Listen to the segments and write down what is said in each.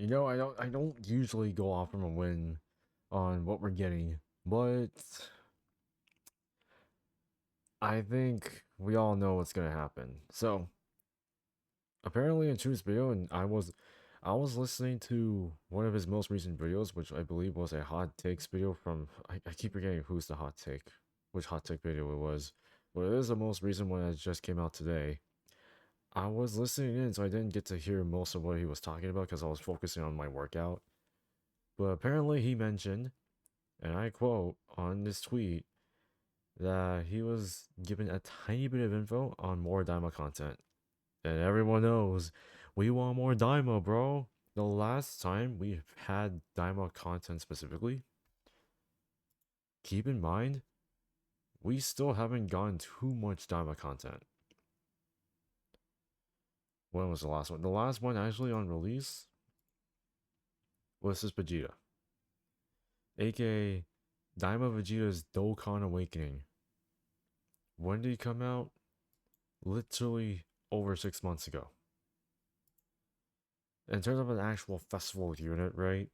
I don't usually go off from a win on what we're getting, but I think we all know what's gonna happen. So apparently in Chu's video, and I was listening to one of his most recent videos, which I believe was a hot takes video from I keep forgetting who's the hot take, which hot take video it was. But it is the most recent one that just came out today. I was listening in, so I didn't get to hear most of what he was talking about because I was focusing on my workout. But apparently he mentioned, and I quote on this tweet, that he was given a tiny bit of info on more Daima content. And everyone knows we want more Daima, bro. The last time we had Daima content specifically, keep in mind, we still haven't gotten too much Daima content. When was the last one? The last one actually on release was this Vegeta, aka Daima Vegeta's Dokkan Awakening. When did he come out? Literally over 6 months ago. In terms of an actual festival unit, right?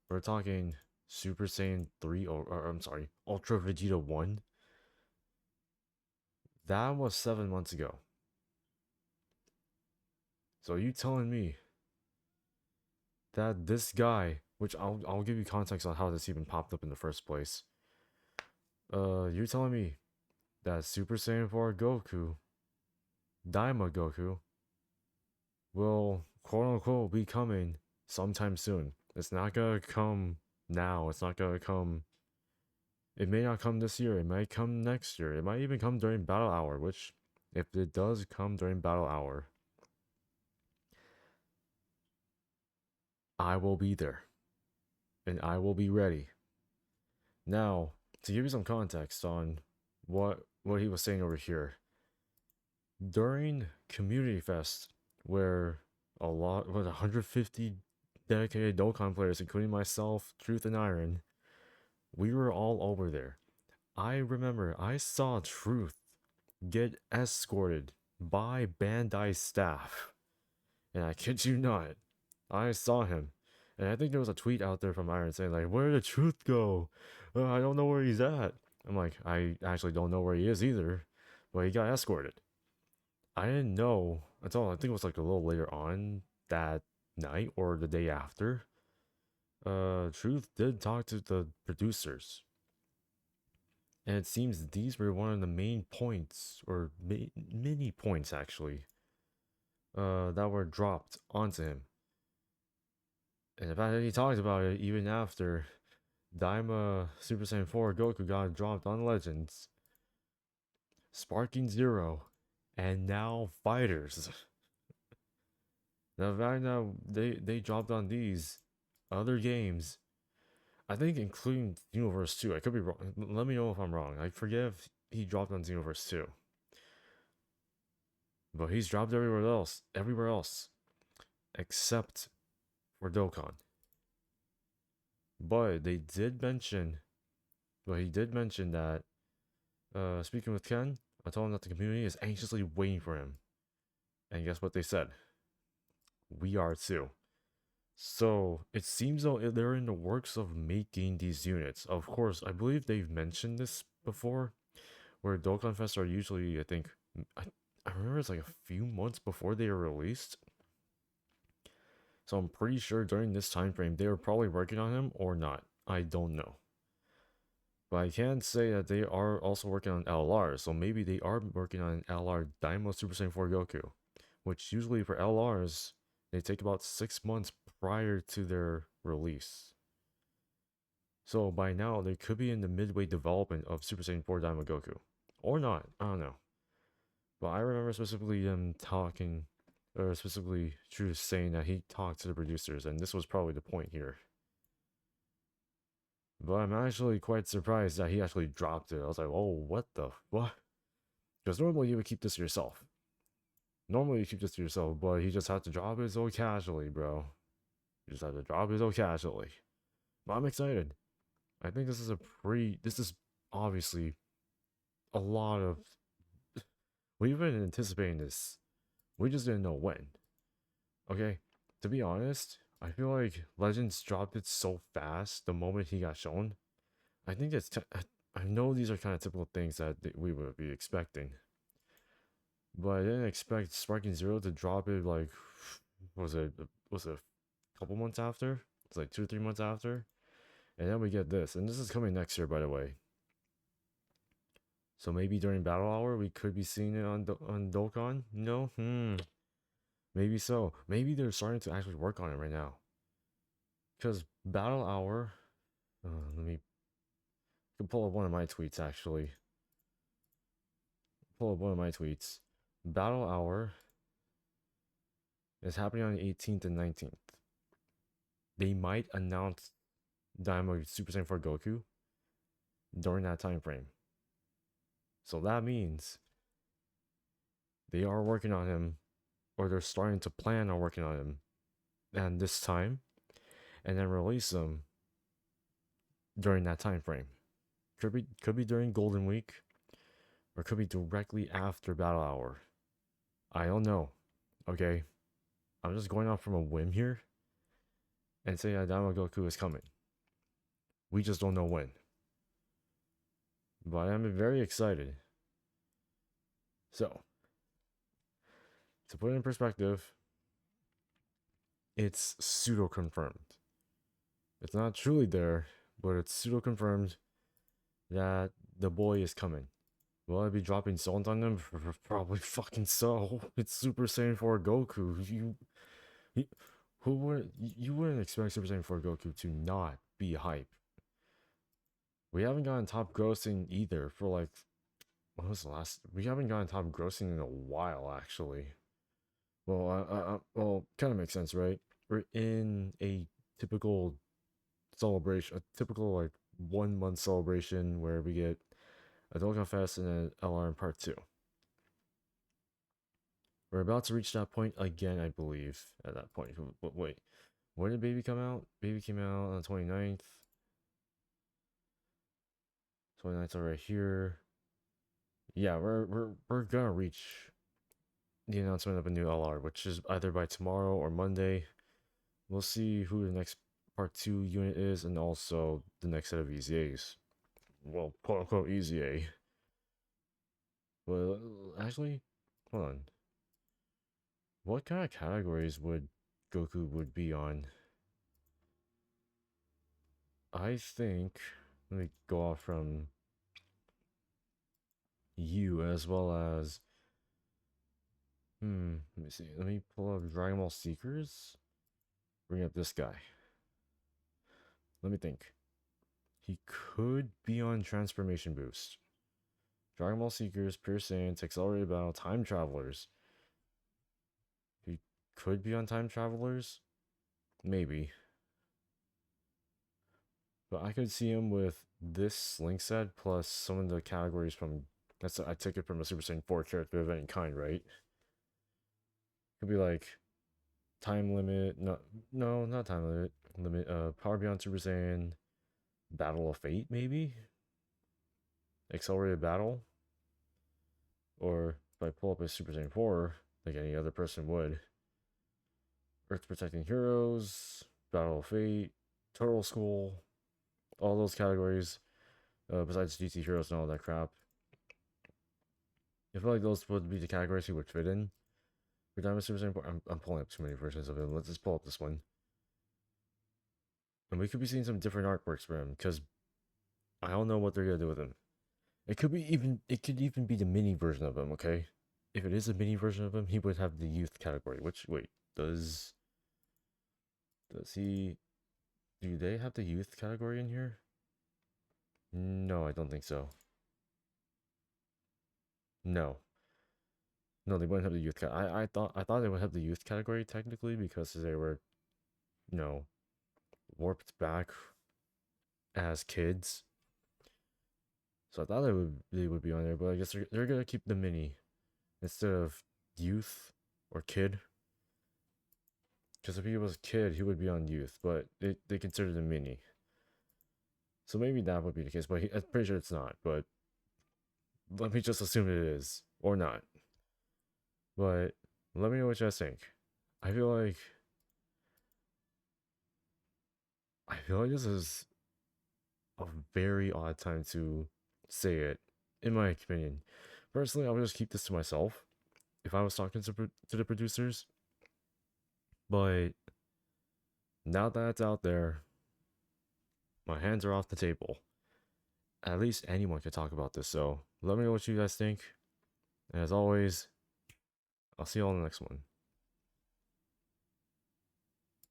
We're talking Super Saiyan 3, or I'm sorry, Ultra Vegeta 1. That was 7 months ago. So you telling me that this guy, which I'll give you context on how this even popped up in the first place. You're telling me that Super Saiyan 4 Goku, Daima Goku, will quote unquote be coming sometime soon. It's not gonna come now. It's not gonna come. It may not come this year. It might come next year. It might even come during Battle Hour, which, if it does come during Battle Hour, I will be there. And I will be ready. Now, to give you some context on what he was saying over here. During Community Fest, where a lot, 150 dedicated Dokkan players, including myself, Truth, and Iron, we were all over there. I remember I saw Truth get escorted by Bandai staff. And I kid you not, I saw him. And I think there was a tweet out there from Iron saying, like, where did Truth go? I don't know where he's at. I'm like, I actually don't know where he is either. But he got escorted. I didn't know until I think it was like a little later on that night or the day after. Truth did talk to the producers. And it seems these were one of the main points, or many points actually, that were dropped onto him. And the fact that he talked about it even after Daima Super Saiyan 4 Goku got dropped on Legends, Sparking Zero, and now Fighters. The fact that they dropped on these other games, I think including Universe 2, I could be wrong. Let me know if I'm wrong. I forget if he dropped on Universe 2. But he's dropped everywhere else, except for Dokkan. But they did mention, he did mention that, speaking with Ken, I told him that the community is anxiously waiting for him. And guess what they said? We are too. So it seems though they're in the works of making these units. Of course, I believe they've mentioned this before, where Dokkan Fest are usually, I think, I remember it's like a few months before they are released. So I'm pretty sure during this time frame they were probably working on him or not. I don't know. But I can say that they are also working on LR, so maybe they are working on LR Daima Super Saiyan 4 Goku, which usually for LRs, they take about 6 months prior to their release. So by now, they could be in the midway development of Super Saiyan 4 Daima Goku. Or not, I don't know. But I remember specifically them talking, or specifically True saying that he talked to the producers, and this was probably the point here. But I'm actually quite surprised that he actually dropped it. I was like, oh, what the what? Because normally you would keep this to yourself. Normally you keep this to yourself, but he just had to drop it so casually, bro. He just had to drop it so casually. But I'm excited. I think this is obviously a lot of... We've been anticipating this. We just didn't know when. Okay? To be honest, I feel like Legends dropped it so fast the moment he got shown. I think I know these are kind of typical things that we would be expecting, but I didn't expect Sparking Zero to drop it like was it was it a couple months after? It's like 2 or 3 months after, and then we get this, and this is coming next year, by the way. So maybe during Battle Hour we could be seeing it on Dokkan. No, maybe so. Maybe they're starting to actually work on it right now. Because Battle Hour, let me pull up one of my tweets actually. Pull up one of my tweets. Battle Hour is happening on the 18th and 19th. They might announce DAIMA Super Saiyan 4 Goku during that time frame. So that means they are working on him, or they're starting to plan on working on him, and this time, and then release them during that time frame. Could be during Golden Week, or could be directly after Battle Hour. I don't know. Okay, I'm just going off from a whim here, and say that DAIMA Goku is coming. We just don't know when. But I'm very excited. So, to put it in perspective, it's pseudo confirmed. It's not truly there, but it's pseudo confirmed that the boy is coming. Will I be dropping salt on them? Probably fucking so. It's Super Saiyan 4 Goku. You wouldn't expect Super Saiyan 4 Goku to not be hype. We haven't gotten top grossing either for like, what was the last? We haven't gotten top grossing in a while actually. Well, kind of makes sense, right? We're in a typical celebration, a typical like 1 month celebration where we get a Dokkan Fest and an LR in part 2. We're about to reach that point again, I believe, at that point. But wait, when did Baby come out? Baby came out on the 29th. 29th are right here. Yeah, we're gonna reach the announcement of a new LR, which is either by tomorrow or Monday. We'll see who the next part 2 unit is, and also the next set of EZAs. Well, quote unquote EZA. Well, actually, hold on. What kind of categories would Goku would be on? I think, let me go off from you as well as, let me see. Let me pull up Dragon Ball Seekers. Bring up this guy. Let me think. He could be on Transformation Boost. Dragon Ball Seekers, Pure Saiyans, Accelerated Battle, Time Travelers. He could be on Time Travelers. Maybe. But I could see him with this link set plus some of the categories from, I took it from a Super Saiyan 4 character of any kind, right? Could be like time limit, no, not time limit, Power Beyond Super Saiyan, Battle of Fate, maybe? Accelerated Battle? Or if I pull up a Super Saiyan 4, like any other person would, Earth Protecting Heroes, Battle of Fate, Turtle School, all those categories, besides GT Heroes and all that crap. I feel like those would be the categories he would fit in. For Diamond Super Saiyan 4, I'm pulling up too many versions of him. Let's just pull up this one. And we could be seeing some different artworks for him, because I don't know what they're gonna do with him. It could even be the mini version of him, okay? If it is a mini version of him, he would have the youth category, which, wait, does he, do they have the youth category in here? No, I don't think so. No, they wouldn't have the youth I thought they would have the youth category technically because they were, you know, warped back as kids. So I thought they would be on there, but I guess they're gonna keep the mini instead of youth or kid. Because if he was kid, he would be on youth, but they consider the mini. So maybe that would be the case, but I'm pretty sure it's not. But let me just assume it is or not. But let me know what you guys think. I feel like I feel like this is a very odd time to say it, in my opinion. Personally, I would just keep this to myself if I was talking to the producers. But now that it's out there, my hands are off the table. At least anyone can talk about this, so let me know what you guys think. And as always, I'll see you all in the next one.